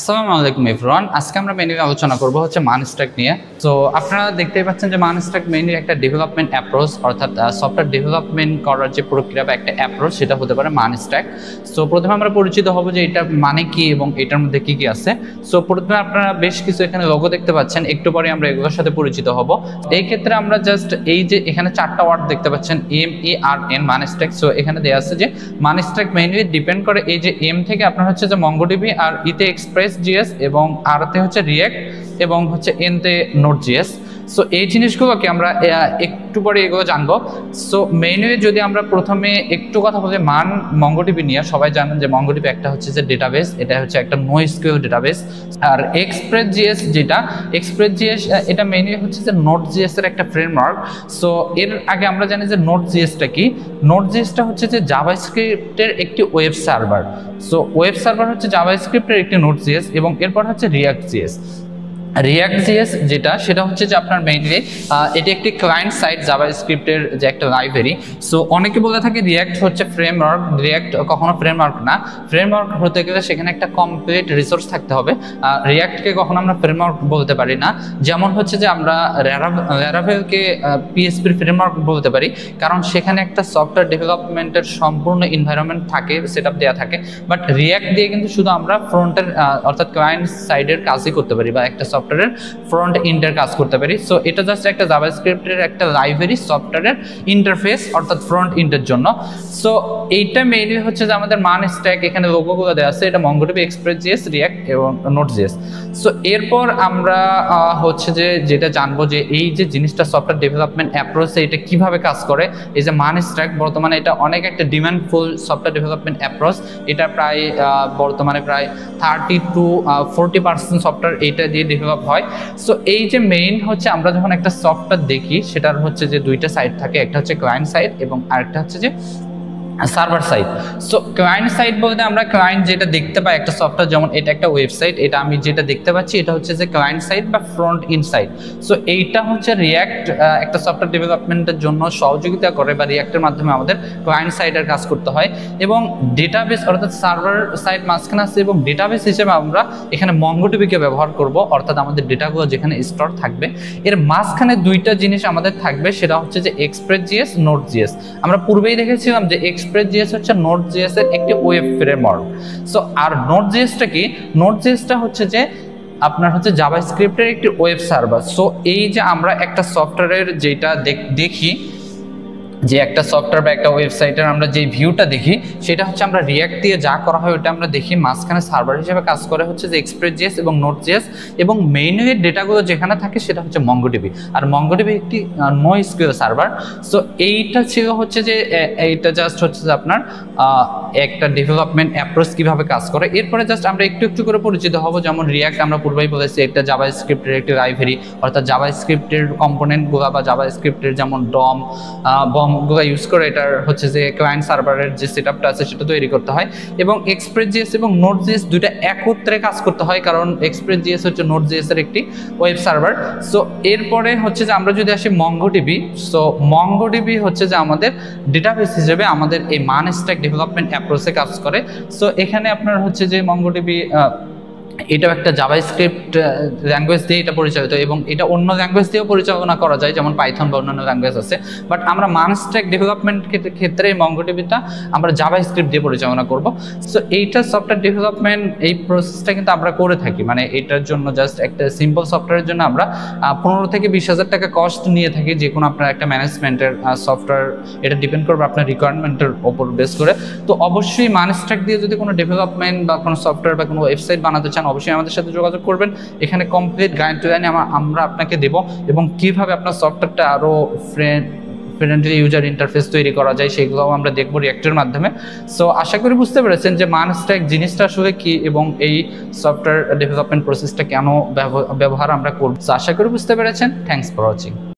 আসসালামু আলাইকুম এভরিওয়ান। আজকে আমরা মেইনলি আলোচনা করব হচ্ছে মানস্ট্যাক নিয়ে। তো আপনারা দেখতেই পাচ্ছেন যে মানস্ট্যাক মেইনলি একটা ডেভেলপমেন্ট অ্যাপ্রোচ, অর্থাৎ সফটওয়্যার ডেভেলপমেন্ট করার যে প্রক্রিয়া বা একটা অ্যাপ্রোচ, সেটা হতে পারে মানস্ট্যাক। সো প্রথমে আমরা পরিচিত হব যে এটা মানে কি এবং এটার মধ্যে কি কি আছে। সো প্রথমে আপনারা বেশ কিছু এখানে লোগো দেখতে পাচ্ছেন, একটু পরে আমরা এগুলোর সাথে পরিচিত হব। এই ক্ষেত্রে আমরা জাস্ট এই যে এখানে চারটা ওয়ার্ড দেখতে পাচ্ছেন, MERN মানস্ট্যাক। সো এখানে দেওয়া আছে যে মানস্ট্যাক মেইনলি ডিপেন্ড করে এই যে এম থেকে আপনার হচ্ছে যে মঙ্গোডিবি, আর ইতে এক্সপ্রেস.js এবং আরতে হচ্ছে রিঅ্যাক্ট এবং হচ্ছে এনতে নোড.js। সো এই জিনিসগুলোকে আমরা একটু পরে এগুলো জানবো। সো মেইনলি যদি আমরা প্রথমে একটু কথা বলি মঙ্গোডিবি নিয়ে, সবাই জানেন যে মঙ্গোডিবি একটা হচ্ছে যে ডেটাবেস, এটা হচ্ছে একটা NoSQL ডেটাবেস। আর এক্সপ্রেস.js যেটা এক্সপ্রেস.js এটা মেইনলি হচ্ছে যে নোড.js এর একটা ফ্রেমওয়ার্ক। সো এর আগে আমরা জানি যে নোড.jsটা কি। নোড.jsটা হচ্ছে যে জাভাস্ক্রিপ্টের একটি web server. So web server হচ্ছে জাভাস্ক্রিপ্টের একটি নোড.js এবং এরপর হচ্ছে রিঅ্যাক্ট.js। রিঅ্যাক্ট.js যেটা সেটা হচ্ছে যে আপনার মেইনলি এটি একটি ক্লায়েন্ট সাইড জাভাস্ক্রিপ্টের যে একটা লাইব্রেরি। সো অনেকে বলে থাকে রিঅ্যাক্ট হচ্ছে ফ্রেমওয়ার্ক, রিঅ্যাক্ট কখনো ফ্রেমওয়ার্ক না। ফ্রেমওয়ার্ক হতে গেলে সেখানে একটা কমপ্লিট রিসোর্স থাকতে হবে। রিঅ্যাক্টকে কখনো আমরা ফ্রেমওয়ার্ক বলতে পারি না। যেমন হচ্ছে যে আমরা ল্যারাভেলকে পিএসপির ফ্রেমওয়ার্ক বলতে পারি, কারণ সেখানে একটা সফটওয়্যার ডেভেলপমেন্টের সম্পূর্ণ এনভায়রনমেন্ট থাকে, সেট আপ দেওয়া থাকে। বাট রিঅ্যাক্ট দিয়ে কিন্তু শুধু আমরা ফ্রন্টের অর্থাৎ ক্লায়েন্ট সাইডের কাজই করতে পারি বা একটা সফটওয়্যারের ফ্রন্ট এন্ডের কাজ করতে পারি। সো এটা জাস্ট একটা জাভাস্ক্রিপ্টের একটা লাইব্রেরি সফটওয়্যারের ইন্টারফেস অর্থাৎ ফ্রন্ট এন্ডের জন্য। সো এইটা মেইনলি হচ্ছে যে আমাদের মানস্ট্যাক, এখানে লোগোগুলো দেওয়া আছে, এটা মঙ্গোডিবি, এক্সপ্রেস.js, রিঅ্যাক্ট এবং নোড.js। সো এরপর আমরা হচ্ছে যে যেটা জানবো যে এই যে জিনিসটা সফটওয়্যার ডেভেলপমেন্ট অ্যাপ্রোচে এটা কিভাবে কাজ করে। এই যে মানস্ট্যাক বর্তমানে এটা অনেক একটা ডিমান্ডফুল সফটওয়্যার ডেভেলপমেন্ট অ্যাপ্রোচ। এটা প্রায় বর্তমানে প্রায় 30 to 40% সফটওয়্যার এইটা দিয়ে ডেভেলপ হয়। সো এই যে মেইন হচ্ছে আমরা যখন একটা সফটওয়্যার দেখি, সেটার হচ্ছে যে দুইটা সাইড থাকে, একটা হচ্ছে ক্লায়েন্ট সাইড এবং আরেকটা হচ্ছে যে server side. So client side বলতে আমরা ক্লায়েন্ট যেটা দেখতে পাই একটা সফটওয়্যার, যেমন এটা একটা ওয়েবসাইট, এটা আমি যেটা দেখতে পাচ্ছি এটা হচ্ছে যে ক্লায়েন্ট সাইড বা ফ্রন্ট এন্ড সাইড। সো এইটা হচ্ছে রিঅ্যাক্ট একটা সফটওয়্যার ডেভেলপমেন্টের জন্য সহযোগিতা করে বা রিঅ্যাক্টের মাধ্যমে আমাদের ক্লায়েন্ট সাইডের কাজ করতে হয়। এবং ডেটাবেস অর্থাৎ সার্ভার সাইড মাঝখানে আছে এবং ডেটাবেস হিসেবে আমরা এখানে মঙ্গোডিবিকে ব্যবহার করব, অর্থাৎ আমাদের ডেটাগুলো যেখানে স্টোর থাকবে। এর মাঝখানে দুইটা জিনিস আমাদের থাকবে, সেটা হচ্ছে যে এক্সপ্রেস.js, নোড.js। আমরা পূর্বেই দেখেছিলাম যে এক্সপ্রেস.js হচ্ছে নোড.js এর একটি ওয়েব ফ্রেমওয়ার্ক। সো আর নোড.jsটা কি? নোড.jsটা হচ্ছে যে আপনার হচ্ছে জাভাস্ক্রিপ্টের একটি ওয়েব সার্ভার। সো এই যে আমরা একটা সফটওয়্যারের যেটা দেখি, যে একটা সফটওয়্যার বা একটা ওয়েবসাইটের আমরা যে ভিউটা দেখি, সেটা হচ্ছে আমরা রিঅ্যাক্ট দিয়ে যা করা হয় ওটা আমরা দেখি। মাঝখানে সার্ভার হিসেবে কাজ করে হচ্ছে যে এক্সপ্রেস.js এবং নোড.js, এবং মেইনলি ডেটাগুলো যেখানে থাকে সেটা হচ্ছে মঙ্গোডিবি। আর মঙ্গোডিবি একটি NoSQL সার্ভার। সো এইটা ছিল হচ্ছে যে এইটা জাস্ট হচ্ছে যে আপনার একটা ডেভেলপমেন্ট অ্যাপ্রোচ কীভাবে কাজ করে। এরপরে জাস্ট আমরা একটু একটু করে পরিচিত হব। যেমন রিঅ্যাক্ট আমরা পূর্বেই বলেছি একটা জাভাস্ক্রিপ্টের একটি লাইব্রেরি, অর্থাৎ জাভাস্ক্রিপ্টের কম্পোনেন্টগুলো বা জাভাস্ক্রিপ্টের যেমন বমগুলো ইউজ করে এটার হচ্ছে যে ক্লায়েন্ট সার্ভারের যে সেটআপটা আছে সেটা তৈরি করতে হয়। এবং এক্সপ্রেস.js এবং নোড.js দুইটা একত্রে কাজ করতে হয়, কারণ এক্সপ্রেস.js হচ্ছে নোড.js এর একটি ওয়েব সার্ভার। সো এরপরে হচ্ছে যে আমরা যদি আসি মঙ্গোডিবি, সো মঙ্গোডিবি হচ্ছে যে আমাদের ডেটাবেস হিসেবে আমাদের এই মানস্ট্যাক ডেভেলপমেন্ট অ্যাপ্রোচে কাজ করে। সো এখানে আপনার হচ্ছে যে মঙ্গোডিবি এটাও একটা জাভাস্ক্রিপ্ট ল্যাঙ্গুয়েজ দিয়ে এটা পরিচালিত, এবং এটা অন্য ল্যাঙ্গুয়েজ দিয়েও পরিচালনা করা যায়, যেমন পাইথন বা অন্যান্য ল্যাঙ্গুয়েজ আছে। বাট আমরা মানস্ট্যাক ডেভেলপমেন্ট ক্ষেত্রে মঙ্গোডিবিটা আমরা জাভাস্ক্রিপ্ট দিয়ে পরিচালনা করব। সো এইটা সফটওয়্যার ডেভেলপমেন্ট এই প্রসেসটা কিন্তু আমরা করে থাকি। মানে এটার জন্য জাস্ট একটা সিম্পল সফটওয়্যারের জন্য আমরা 15 থেকে 20,000 টাকা কস্ট নিয়ে থাকি, যে কোনো আপনার একটা ম্যানেজমেন্টের সফটওয়্যার। এটা ডিপেন্ড করবে আপনার রিকোয়ারমেন্টের ওপর বেস করে। তো অবশ্যই মানস্ট্যাক দিয়ে যদি কোনো ডেভেলপমেন্ট বা কোনো সফটওয়্যার বা কোনো ওয়েবসাইট বানাতে চান, অবশ্যই আমাদের সাথে যোগাযোগ করবেন। এখানে কমপ্লিট গাইডলাইন আমরা আপনাকে দেব, এবং কিভাবে আপনার সফটওয়্যারটা আরও ফ্রেন্ডলি ইউজার ইন্টারফেস তৈরি করা যায় সেগুলোও আমরা দেখব রিঅ্যাক্টের মাধ্যমে। সো আশা করি বুঝতে পেরেছেন যে মানস্ট্যাক জিনিসটা আসলে কি এবং এই সফটওয়্যার ডেভেলপমেন্ট প্রসেসটা কেন ব্যবহার আমরা করব। সো আশা করি বুঝতে পেরেছেন। Thanks for watching.